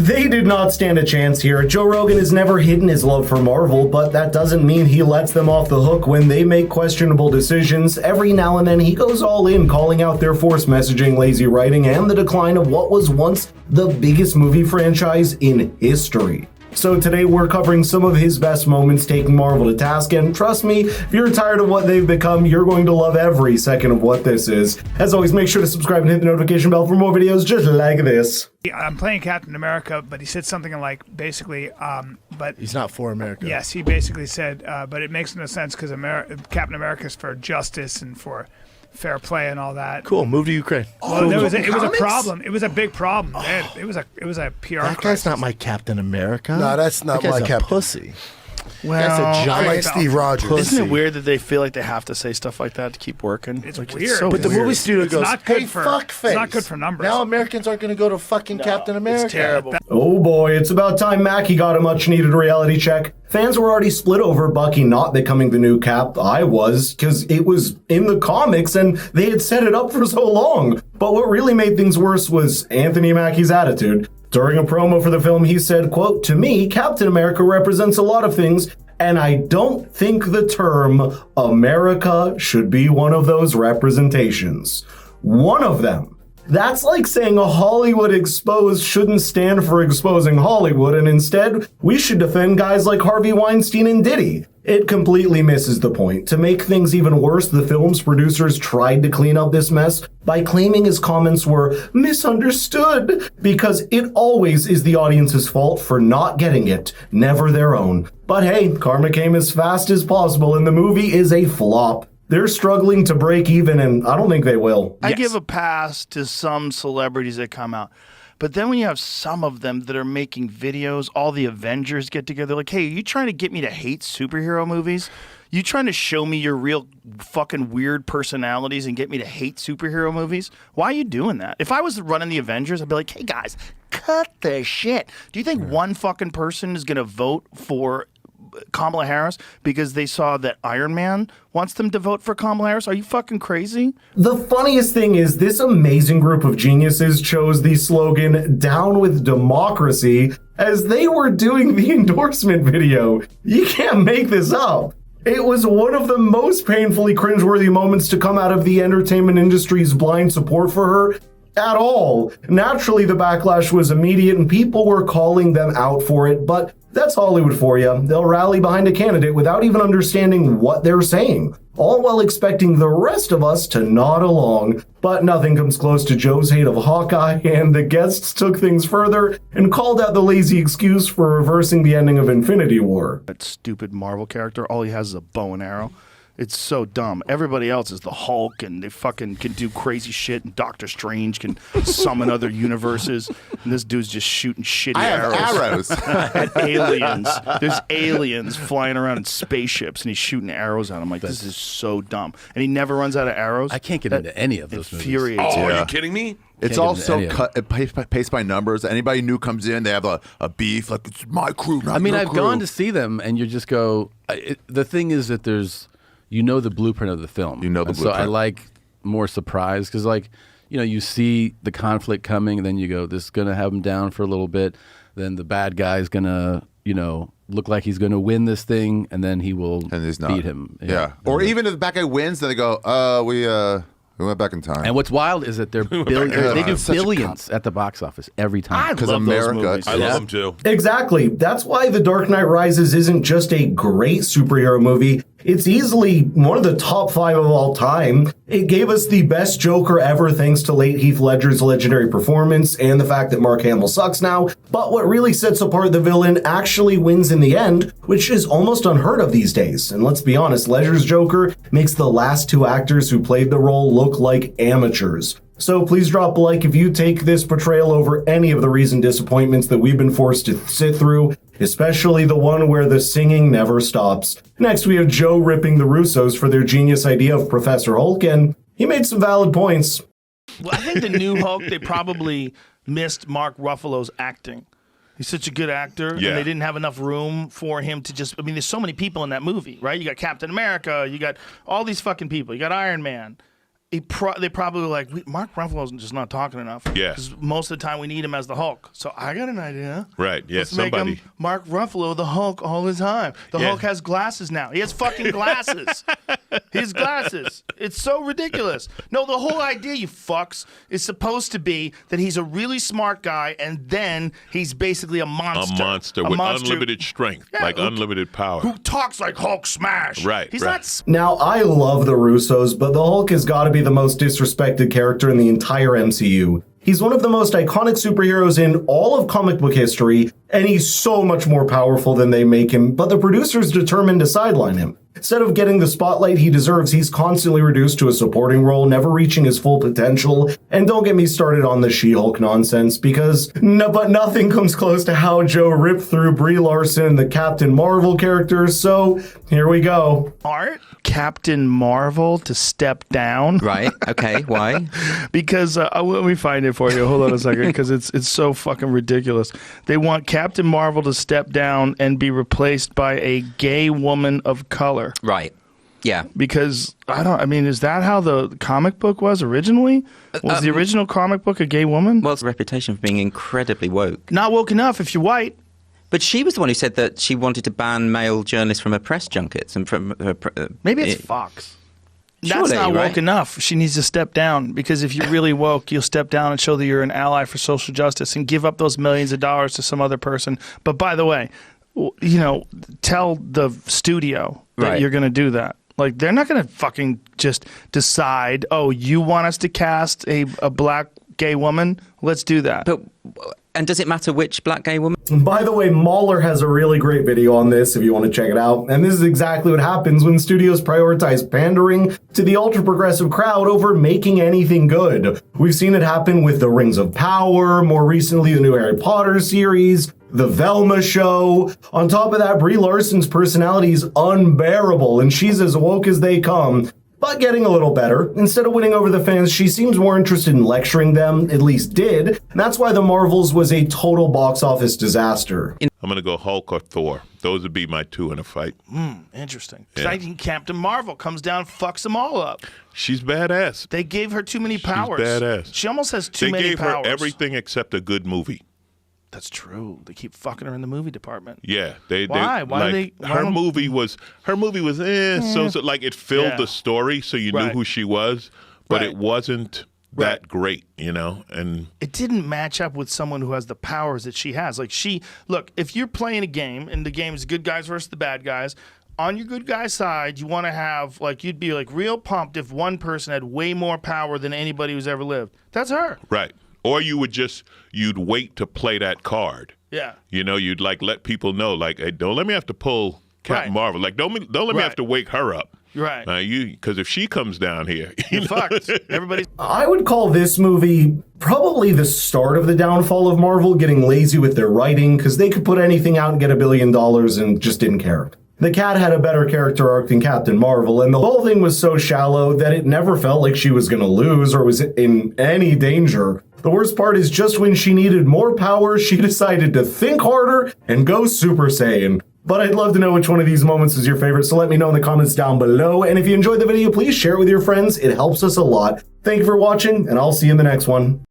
They did not stand a chance here. Joe Rogan has never hidden his love for Marvel, but that doesn't mean he lets them off the hook when they make questionable decisions. Every now and then he goes all in, calling out their forced messaging, lazy writing, and the decline of what was once the biggest movie franchise in history. So today we're covering some of his best moments taking Marvel to task, and trust me, if you're tired of what they've become, you're going to love every second of what this is. As always, make sure to subscribe and hit the notification bell for more videos just like this. I'm playing Captain America, but he said something like, basically, but... He's not for America. Yes, he basically said, but it makes no sense because Captain America's for justice and for fair play and all that. Cool, move to Ukraine. Well, it was a problem. It was a big problem. It was a PR That crisis. guy's not my Captain America. No, that's not that guy's my a Captain. pussy. Well, That's a I giant like Steve Rogers. Isn't it weird that they feel like they have to say stuff like that to keep working? It's like, weird. so But the weird. movie studio It's goes, not good hey, for- fuckface. it's not good for numbers. Now Americans aren't going to go to fucking Captain America. It's terrible. Oh boy, it's about time Mackie got a much-needed reality check. Fans were already split over Bucky not becoming the new Cap. I was, because it was in the comics and they had set it up for so long. But what really made things worse was Anthony Mackie's attitude. During a promo for the film, he said, quote, "To me, Captain America represents a lot of things, and I don't think the term America should be one of those representations." One of them. That's like saying a Hollywood exposed shouldn't stand for exposing Hollywood, and instead, we should defend guys like Harvey Weinstein and Diddy. It completely misses the point. To make things even worse, the film's producers tried to clean up this mess by claiming his comments were misunderstood, because it always is the audience's fault for not getting it, never their own. But hey, karma came as fast as possible, and the movie is a flop. They're struggling to break even, and I don't think they will. I give a pass to some celebrities that come out. But then when you have some of them that are making videos, all the Avengers get together, like, hey, are you trying to get me to hate superhero movies? You trying to show me your real fucking weird personalities and get me to hate superhero movies? Why are you doing that? If I was running the Avengers, I'd be like, hey guys, cut the shit. Do you think one fucking person is going to vote for Kamala Harris because they saw that Iron Man wants them to vote for Kamala Harris? Are you fucking crazy? The funniest thing is this amazing group of geniuses chose the slogan "Down with Democracy" as they were doing the endorsement video. You can't make this up. It was one of the most painfully cringeworthy moments to come out of the entertainment industry's blind support for her at all. Naturally, the backlash was immediate and people were calling them out for it, but that's Hollywood for you. They'll rally behind a candidate without even understanding what they're saying, all while expecting the rest of us to nod along. But nothing comes close to Joe's hate of Hawkeye, and the guests took things further and called out the lazy excuse for reversing the ending of Infinity War. That stupid Marvel character, all he has is a bow and arrow. It's so dumb. Everybody else is the Hulk, and they fucking can do crazy shit, and Doctor Strange can summon other universes, and this dude's just shooting shitty arrows. At aliens. There's aliens flying around in spaceships, and he's shooting arrows at them. Like, this is so dumb. And he never runs out of arrows. I can't get into any of those movies. Infuriates Oh, me. are you kidding me? It's Can't all get into so any of cut, paced by numbers. Anybody new comes in, they have a beef. Like, it's my crew, not I mean, your I've crew. gone to see them, and you just go. The thing is that there's, you know, the blueprint of the film. You know the and So I blueprint. like more surprise because, like, you know, you see the conflict coming, and then you go, "This is gonna have him down for a little bit." Then the bad guy's gonna, you know, look like he's gonna win this thing, and then he will and he's not. beat him. Yeah. Or even if the bad guy wins, then they go, we went back in time. And what's wild is that they're they do Such a billions at the box office every time. Because love those America. movies. I love them too. Exactly. That's why The Dark Knight Rises isn't just a great superhero movie. It's easily one of the top 5 of all time. It gave us the best Joker ever thanks to late Heath Ledger's legendary performance and the fact that Mark Hamill sucks now. But what really sets apart the villain actually wins in the end, which is almost unheard of these days. And let's be honest, Ledger's Joker makes the last 2 actors who played the role look like amateurs. So please drop a like if you take this portrayal over any of the recent disappointments that we've been forced to sit through, especially the one where the singing never stops. Next, we have Joe ripping the Russos for their genius idea of Professor Hulk, and he made some valid points. Well, I think the new Hulk, they probably missed Mark Ruffalo's acting. He's such a good actor, Yeah. and they didn't have enough room for him to just... I mean, there's so many people in that movie, right? You got Captain America, you got all these fucking people, you got Iron Man. they probably were like, Mark Ruffalo's just not talking enough. Yeah. Because most of the time we need him as the Hulk. So I got an idea. Right. Yeah. Let's make him Mark Ruffalo the Hulk all the time. The Hulk has glasses now. He has fucking glasses. He has glasses. It's so ridiculous. No, the whole idea, you fucks, is supposed to be that he's a really smart guy, and then he's basically a monster. A monster with unlimited strength, like unlimited power. Who talks like Hulk smash. Right. He's right. not. Now, I love the Russos, but the Hulk has got to be the most disrespected character in the entire MCU. He's one of the most iconic superheroes in all of comic book history, and he's so much more powerful than they make him, but the producers determined to sideline him. Instead of getting the spotlight he deserves, he's constantly reduced to a supporting role, never reaching his full potential. And don't get me started on the She-Hulk nonsense, because nothing comes close to how Joe ripped through Brie Larson and the Captain Marvel characters, so here we go. Art Captain Marvel to step down. Right, okay, why? Because, let me find it for you. Hold on a second, because it's so fucking ridiculous. They want Captain Marvel to step down and be replaced by a gay woman of color. Right. Yeah. Because is that how the comic book was originally? Was the original comic book a gay woman? Well, it's a reputation for being incredibly woke. Not woke enough if you're white. But she was the one who said that she wanted to ban male journalists from her press junkets and from her. Maybe it's Fox. Surely, That's not woke right? enough. She needs to step down, because if you're really woke, you'll step down and show that you're an ally for social justice and give up those millions of dollars to some other person. But by the way, tell the studio that you're going to do that. Like, they're not going to fucking just decide, oh, you want us to cast a black gay woman? Let's do that. And does it matter which black gay woman? By the way, Mahler has a really great video on this if you want to check it out. And this is exactly what happens when studios prioritize pandering to the ultra-progressive crowd over making anything good. We've seen it happen with the Rings of Power, more recently the new Harry Potter series, the Velma show. On top of that, Brie Larson's personality is unbearable, and she's as woke as they come. But getting a little better. Instead of winning over the fans, she seems more interested in lecturing them, at least did. And that's why The Marvels was a total box office disaster. I'm going to go Hulk or Thor. Those would be my two in a fight. Interesting. Yeah. I think Captain Marvel comes down and fucks them all up. She's badass. They gave her too many powers. She's badass. She almost has too many They gave powers. her everything except a good movie. That's true. They keep fucking her in the movie department. Yeah, Why? Her movie was so like it filled the story, so you knew who she was, but it wasn't that great, and it didn't match up with someone who has the powers that she has. Like, look, if you're playing a game and the game is good guys versus the bad guys, on your good guy side, you want to have, like, you'd be like real pumped if one person had way more power than anybody who's ever lived. That's her. Right. Or you'd wait to play that card. Yeah. You'd like let people know, like, hey, don't let me have to pull Captain Marvel. Like, don't let me have to wake her up. Right. Because if she comes down here, you're fucked. Everybody's. I would call this movie probably the start of the downfall of Marvel, getting lazy with their writing, because they could put anything out and get $1 billion and just didn't care. The cat had a better character arc than Captain Marvel, and the whole thing was so shallow that it never felt like she was going to lose or was in any danger. The worst part is just when she needed more power, she decided to think harder and go Super Saiyan. But I'd love to know which one of these moments was your favorite, so let me know in the comments down below. And if you enjoyed the video, please share it with your friends. It helps us a lot. Thank you for watching, and I'll see you in the next one.